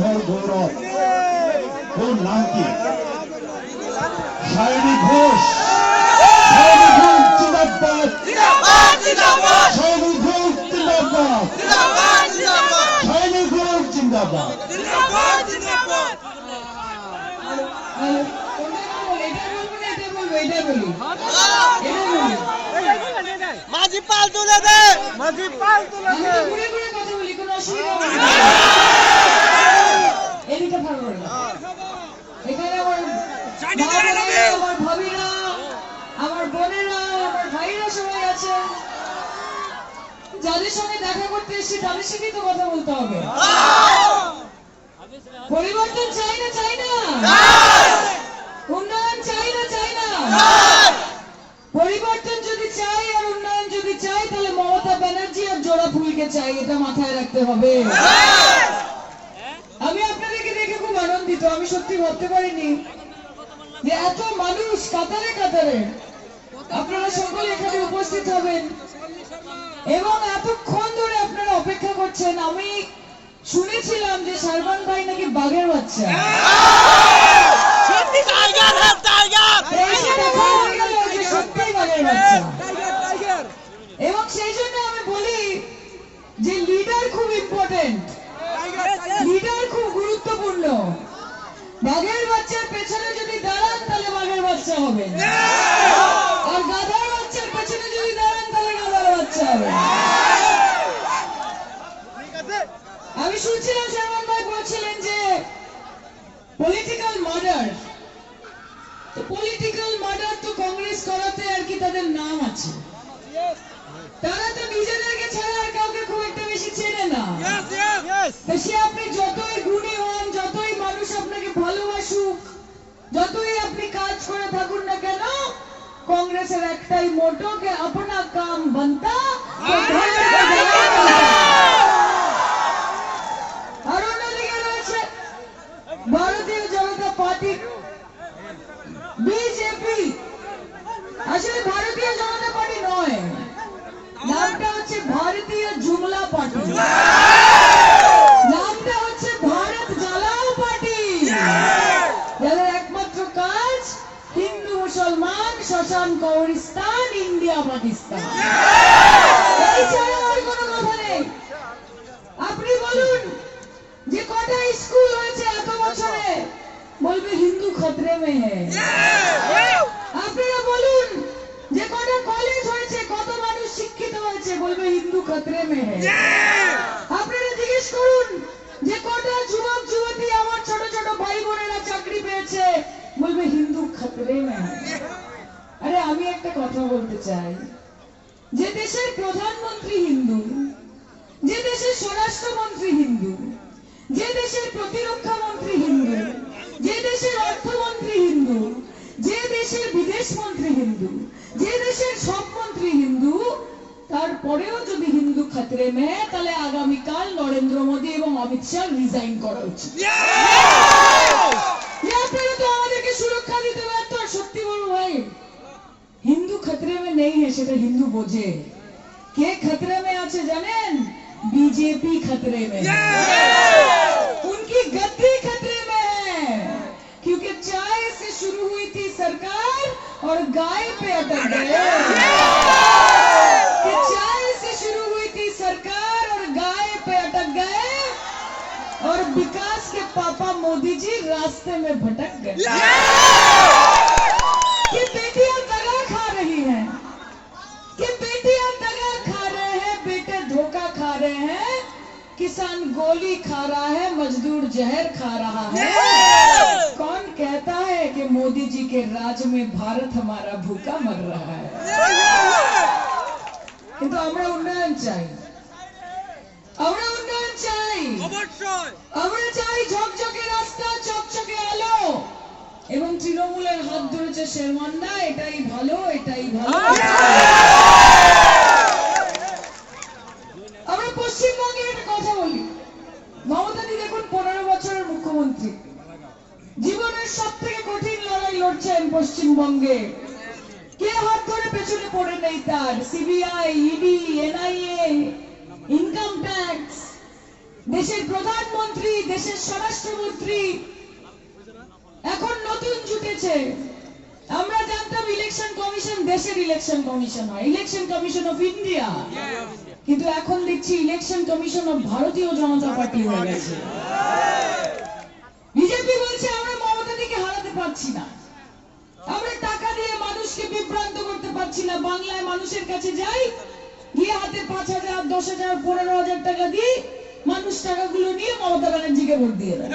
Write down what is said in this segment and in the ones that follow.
শহর গৌরব, ওর নাম কি? সায়নী ঘোষ। সায়নী ঘোষ জিন্দাবাদ, সায়নী ঘোষ জিন্দাবাদ, সায়নী ঘোষ জিন্দাবাদ। মাঝি পাল তুলে দে, মাঝি পাল তুলে দে। কথা বলি, কোনো অসুবিধা নেই। এদিকে ভালো না। এখানে আমার ভাবিরা, আমার বোনেরা, আমার ভাইরা সবাই আছে। যাদের সঙ্গে দেখা করতে এসেছি তাদের সাথেই তো কথা বলতে হবে। পরিবর্তন চাই না, চাই না? উন্নয়ন চাই না, চাই না? পরিবর্তন যদি চাই আর উন্নয়ন যদি চাই, তাহলে মমতা ব্যানার্জি আর জোড়া ফুলকে চাই, এটা মাথায় রাখতে হবে। আমি আপনাদেরকে দেখে খুব আনন্দিত। আমি সত্যি ভাবতে পারিনি যে এত মানুষ কাতারে কাতারে আপনারা সকলে এখানে উপস্থিত হবেন এবং এতক্ষণ ধরে আপনারা অপেক্ষা করছেন। আমি শুনেছিলাম যে শারবান ভাই নাকি বাঘের বাচ্চা, এবং সেই জন্য আমি বলি যে লিডার খুব ইম্পর্টেন্ট, লিডার খুব গুরুত্বপূর্ণ। বাঘের বাচ্চার পেছনে যদি দাঁড়ান তাহলে বাঘের বাচ্চা হবে, আর গাধার বাচ্চার পেছনে যদি দাঁড়ান তাহলে গাধার বাচ্চা হবে। আমি শুনছিলাম শারবান ভাই বলছিলেন যে পলিটিক্যাল মার্ডার, পলিটিক্যাল মার্ডার তো কংগ্রেস করাতে আর কি তাদের নাম আছে। তারা তো নিজেদেরকে ছাড়া আর কাউকে খুব একটা বেশি চেনে না। সে আপনি যতই গুণী হন, যতই মানুষ আপনাকে ভালোবাসুক, যতই আপনি কাজ করে থাকুন না কেন, কংগ্রেসের একটাই মোটো কে আপনা কাম বনতা। আর অন্যদিকে রয়েছে ভারতীয় জনতা পার্টি, বিজেপি। আসলে ভারতীয় জনতা পার্টি নয়, নামটা হচ্ছে ভারতীয় জুমলা পার্টি, নামটা হচ্ছে ভারত জ্বালাও পার্টি, যাদের একমাত্র কাজ হিন্দু মুসলমান, শ্মশান কবরস্থান, ইন্ডিয়া পাকিস্তান, এছাড়া আর কোনো কথা নেই। আপনি বলুন যে কটা স্কুল হয়েছে এত বছরে, বলবে হিন্দু খতরে মে হ্যায়। আপনারা বলুন যে কটা কলেজ হয়েছে, কত মানুষ শিক্ষিত হয়েছে, বলবে হিন্দু খতরে মে হ্যায়। আপনারা জিজ্ঞেস করুন যে কটা যুবক যুবতী, আমার ছোট ছোট ভাই বোনেরা চাকরি পেয়েছে, বলবে হিন্দু খতরে মে হ্যায়। আরে আমি একটা কথা বলতে চাই, যে দেশের প্রধানমন্ত্রী হিন্দু, যে দেশের স্বরাষ্ট্রমন্ত্রী হিন্দু, যে দেশের প্রতিরক্ষা মন্ত্রী হিন্দু, যে দেশের অর্থমন্ত্রী হিন্দু, যে দেশের বিদেশ মন্ত্রী হিন্দু, যে দেশের সব মন্ত্রী হিন্দু, তারপরেও যদি হিন্দু খতরে মে, তাহলে আগামীকাল নরেন্দ্র মোদী এবং অমিত শাহ রিজাইন করা উচিত। আপনারা তো আমাদেরকে সুরক্ষা দিতে ব্যর্থ। সত্যি বলবো ভাই, হিন্দু খতরে মে নেই है, সেটা হিন্দু বোঝে। কে खतरे में আছে জানেন? बीजेपी खतरे में है, उनकी गद्दी खतरे में है, क्योंकि चाय से शुरू हुई थी सरकार और गाय पे अटक गए। कि चाय से शुरू हुई थी सरकार और गाय पे अटक गए, और विकास के पापा मोदी जी रास्ते में भटक गए। कि बेटियां दगा खा रही हैं, कि बेटियां दगा खा रहे हैं, बेटे धोखा खा रहे हैं, किसान गोली खा रहा है, मजदूर जहर खा रहा है। कौन कहता है कि मोदी जी के राज में भारत हमारा भूखा मर रहा है? কিন্তু আমরা উন্নয়ন চাই, আমরা উন্নয়ন চাই, আমরা চাই ঝকঝকে রাস্তা, চকচকে আলো, এবং তৃণমূলের হাত ধরেছে শেরমান্ডা, এটাই ভালো, এটাই ভালো। আমরা পশ্চিমবঙ্গের একটা কথা বলি, মমতাদি দেখুন 15 বছরের মুখ্যমন্ত্রী, জীবনের সব থেকে কঠিন লড়াই লড়ছেন পশ্চিমবঙ্গে। কে হাত ধরে পেছনে পড়ে নেই তার? CBI, ED, NIA, income tax, দেশের প্রধানমন্ত্রী, দেশের স্বরাষ্ট্রমন্ত্রী এখন নতুন জুটেছে। আমরা জানতাম ইলেকশন কমিশন দেশের ইলেকশন কমিশন হয়, ইলেকশন কমিশন অফ ইন্ডিয়া, কিন্তু এখন দেখছি ইলেকশন কমিশন অফ ভারতীয় জনতা পার্টি হয়ে গেছে। বিজেপি বলছে আমরা মমতাদিকে হারাতে পারছি না, আমরা টাকা দিয়ে মানুষকে বিভ্রান্ত করতে পারছি না। বাংলায় মানুষের কাছে যাই, গিয়ে হাতে 5,000, 10,000, 15,000 টাকা দিই, মানুষ টাকাগুলো নিয়ে মমতা ব্যানার্জিকে ভোট দিয়ে দেয়।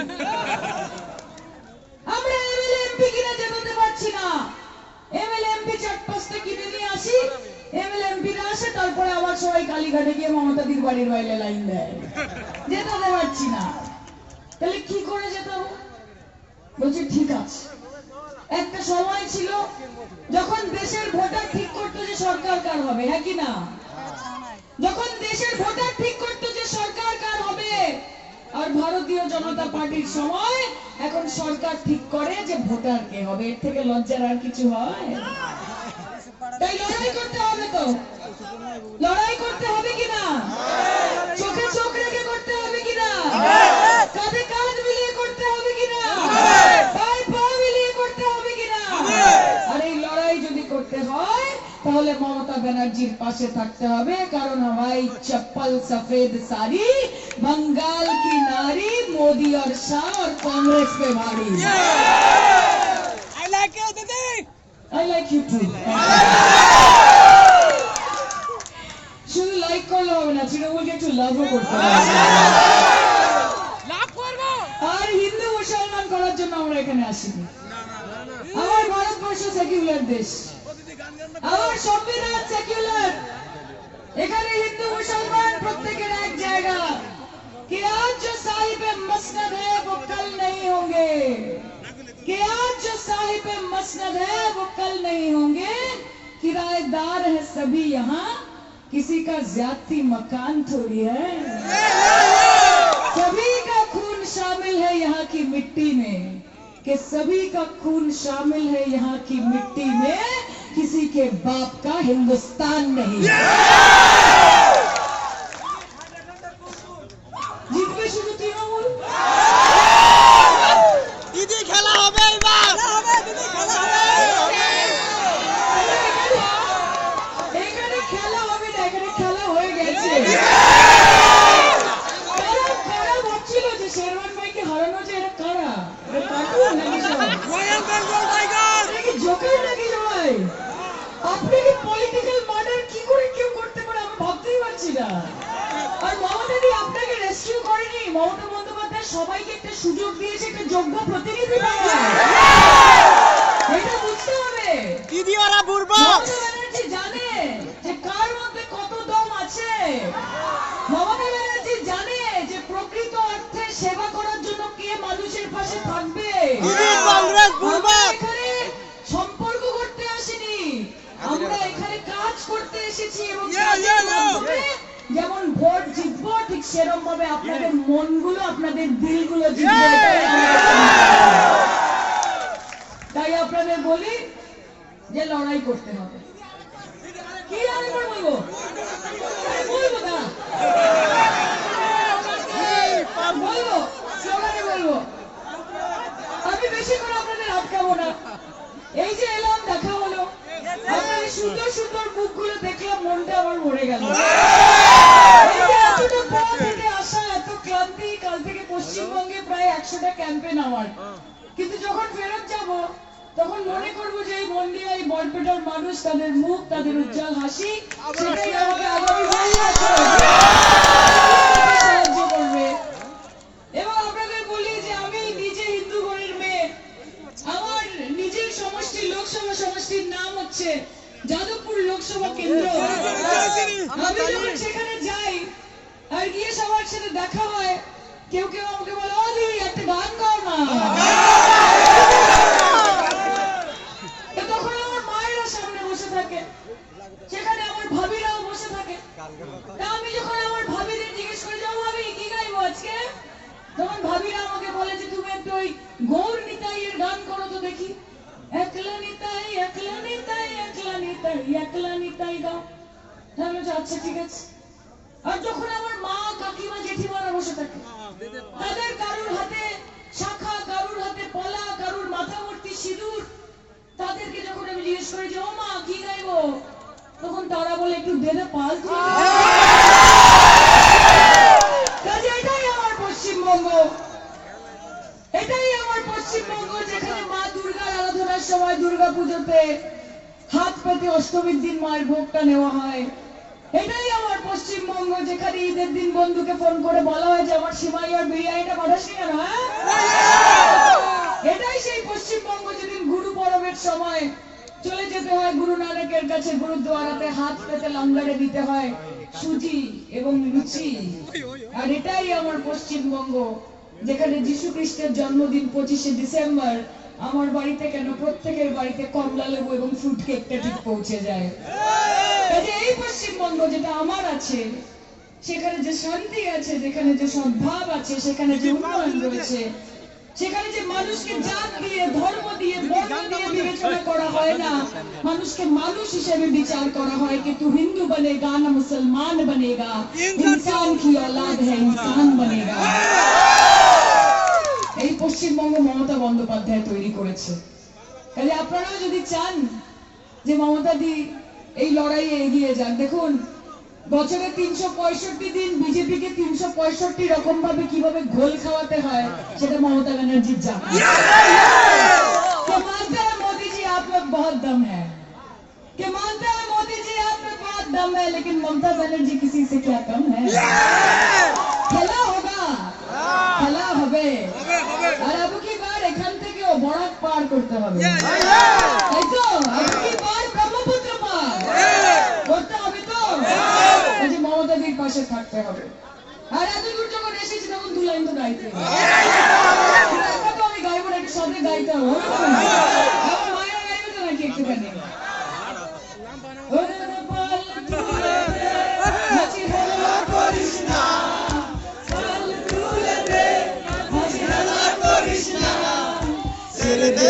আমরা এমএলএ এমপি কিনে জেতাতে পারছি না, এমএলএ এমপি 4-5টা কিনে নিয়ে আসি, এমএলএ এমপিরা আসে, তারপরে আবার সবাই কালীঘাটে গিয়ে মমতাদির বাড়ির বাইরে লাইন দেয়, জেতাতে পারছি না। তাহলে কি করে জেতাবো? বলছে ঠিক আছে, একটা সময় ছিল যখন দেশের ভোটার ঠিক করতো যে সরকার কার হবে, হ্যাঁ কি না? যখন দেশের ভোটার ঠিক করতো যে সরকার কার হবে, আর ভারতীয় জনতা পার্টির সময় এখন সরকার ঠিক করে যে ভোটার কে হবে। এর থেকে লজ্জার আর কিছু হয়? তাই লড়াই করতে হবে, তো লড়াই করতে হবে কিনা? চোখে চোখ রেখে করতে হবে কিনা? কাঁধে কাঁধ মিলিয়ে করতে হবে কিনা? পায়ে পা মিলিয়ে করতে হবে কিনা? আর এই লড়াই যদি করতে হয় তাহলে মমতা ব্যানার্জির পাশে থাকতে হবে, কারণ हमारी चप्पल सफेद साड़ी बंगाल की नारी मोदी और शाह और कांग्रेस पे भारी। I like you, Didi. I like you too. শুধু লাইক করলে হবে না, তৃণমূলকে একটু লাভও করতে হবে। লাভ করবো। আর হিন্দু মুসলমান করার জন্য আমরা এখানে আসিনি। আমার ভারতবর্ষ সেকুলার দেশ, আমার সংবিধান সেকুলার। এখানে হিন্দু মুসলমান প্রত্যেকের এক জায়গা। कि आज जो साहिब मसनद है वो कल नहीं होंगे, कि आज जो साहिब मसनद है वो कल नहीं होंगे, किराएदार है सभी यहाँ, किसी का ज्यादती मकान थोड़ी है, सभी का खून शामिल है यहाँ की मिट्टी में, कि सभी का खून शामिल है यहाँ की मिट्टी में, किसी के बाप का हिंदुस्तान नहीं। জিতবে শুধু তৃণমূল। দিদি খেলা হবে এবার। এখানে খেলা হবে না, এখানে খেলা হয়ে গেছে। কারা ভাবছিল যে শেরওয়ান ভাইকে হারানো, যে এরা কারা? এরা কার্টুন নাকি সব? Royal Bengal tiger. এরা কি জোকার নাকি সবাই? আপনি কি পলিটিক্যাল মার্ডার কি করে কেউ করতে পারে আমি ভাবতেই পারছি না। আর মমতা দি আপনাকে রেস্কিউ করেনি, মমতা বন্দ্যোপাধ্যায় সবাইকে একটা সুযোগ দিয়েছে, একটা যোগ্য প্রতিনিধি পাওয়ার। এটা বুঝতে হবে। দিদি ওরা বুড়বো। মমতা ব্যানার্জি জানে যে কার মধ্যে কত দম আছে। মমতা ব্যানার্জি জানে যে প্রকৃত অর্থে সেবা করার জন্য কে মানুষের পাশে থাকবে। দিদি কংগ্রেস বুড়বো। আমরা এখানে সম্পর্ক করতে আসিনি, আমরা এখানে কাজ করতে এসেছি, এবং কাজের মাধ্যমে যেমন ভোট জিতবো ঠিক সেরকম ভাবে আপনাদের মনগুলো, আপনাদের দিলগুলো জিতবে। তাই আপনাদের বলি যে লড়াই করতে হবে। কি আরেকবার বলবো? বলবো না, বলবো, স্লোগানে বলবো। আমি বেশি করে আপনাদের আটকাবো না। এই যে এলাম, দেখা হলো, আপনাদের সুন্দর সুন্দর মুখগুলো দেখলাম, মনটা আমার ভরে গেল। এই যে এতটা পথ হেঁটে আসা, এত ক্লান্তি, কাল থেকে পশ্চিমবঙ্গে প্রায় 100টা ক্যাম্পেন আমার, কিন্তু যখন ফেরত যাব তখন মনে করবো যে এই মন্দিরা, এই বরপেটার মানুষ, তাদের মুখ, তাদের উজ্জ্বল হাসি, সেটাই আমাকে আগামী সাহায্য করবে। এবং আপনাদের বলি যে আমি নিজে হিন্দু ঘরের মেয়ে, আমার নিজের সমষ্টি, লোকসভা সমষ্টির নাম হচ্ছে যাদবপুর লোকসভা কেন্দ্র। আমি যখন সেখানে যাই আর গিয়ে সবার সাথে দেখা হয়, কেউ কেউ আমাকে বলে, ও দিদি একটা গান গাও না। তখন আমার মায়েরা সামনে বসে থাকে, সেখানে আমার ভাবিরাও বসে থাকে। তা আমি যখন আমার ভাবিদের জিজ্ঞেস করি, যাও ভাবি কি গাইবো আজকে, তখন ভাবিরা আমাকে বলে যে তুমি একটু ওই গৌর নিতাইয়ের গান করো তো দেখি। একলা নিতাই, একলা নিতাই, একলা নিতাই, একলা নিতাই গাও। আমি বলছি আচ্ছা ঠিক আছে। আর যখন আমার মা কাকিমা জেঠিমারা বসে থাকে, তাদের কারুর হাতে শাখা, কারুর হাতে পলা, কারুর মাথা ভর্তি সিঁদুর, তাদেরকে যখন আমি জিজ্ঞেস করি যে ও মা কি গাইবো, তখন তারা বলে একটু দেদে পাল তুলে দে। কাজে এটাই আমার পশ্চিমবঙ্গ, এটাই আমার পশ্চিমবঙ্গ, যেখানে মা দুর্গার আরাধনার সময় দুর্গা পুজোতে হাত পেতে অষ্টমীর দিন মায়ের ভোগটা নেওয়া হয়। এটাই আমার পশ্চিমবঙ্গ, যেখানে ঈদের দিন বন্ধুকে ফোন করে বলা হয় যে আমার সিমাই আর বিরিয়ানিটা পাঠাসনি কেন, এটাই সেই পশ্চিমবঙ্গ, যেদিন গুরু পরবের সময় চলে যেতে হয় গুরু নানকের কাছে, গুরুদ্বারাতে হাত পেতে লঙ্গারে দিতে হয় সুজি এবং লুচি। আর এটাই আমার পশ্চিমবঙ্গ, যেখানে যীশু খ্রিস্টের জন্মদিন 25শে ডিসেম্বর আমার বাড়িতে কেন প্রত্যেকের বাড়িতে কমলা লেবু এবং ফ্রুট কেকটা ঠিক পৌঁছে যায়। কাজে এই পশ্চিমবঙ্গ যেটা আমার আছে, সেখানে যে শান্তি আছে, যেখানে যে সদ্ভাব আছে, সেখানে যে উন্নয়ন রয়েছে, সেখানে যে মানুষকে জাত দিয়ে, ধর্ম দিয়ে, বর্ণ দিয়ে বিবেচনা করা হয় না, মানুষকে মানুষ হিসেবে বিচার করা হয় कि तू हिंदू बनेगा ना मुसलमान बनेगा, इंसान की औलाद है इंसान बनेगा। এই পশ্চিমবঙ্গ মমতা বন্দ্যোপাধ্যায় তৈরি করেছে। কাজে আপনারাও যদি চান যে মমতা দি এই লড়াইয়ে এগিয়ে যান, দেখুন বছরে 365 দিন বিজেপিকে 365 রকম ভাবে কিভাবে ঘোল খাওয়াতে হয় সেটা মমতা ব্যানার্জির জানা। तो मानते हैं मोदी जी आप में बहुत दम है, कि मानते हैं मोदी जी आप में बहुत दम है, लेकिन ममता बनर्जी किसी से क्या कम है। খেলা होगा, খেলা হবে, আর अब की बार এখান থেকে বড়াক পার করতে হবে, তাই তো? अब की बार ব্রহ্মপুত্র পার করতে হবে তো, যে মমতাদির পাশে থাকতে হবে। আর এত দূর যখন এসেছি তখন দু লাইন তো গাইতে হবে, একা তো আমি গাইবো না, একটু সাথে গাইতে হবে। আমার মায়েরা গাইবে তো নাকি একটুখানি, ওরে পাল তুলে দে হাসি হেলা করিস না, পাল তুলে দে হাসি হেলা করিস না, ছেড়ে দে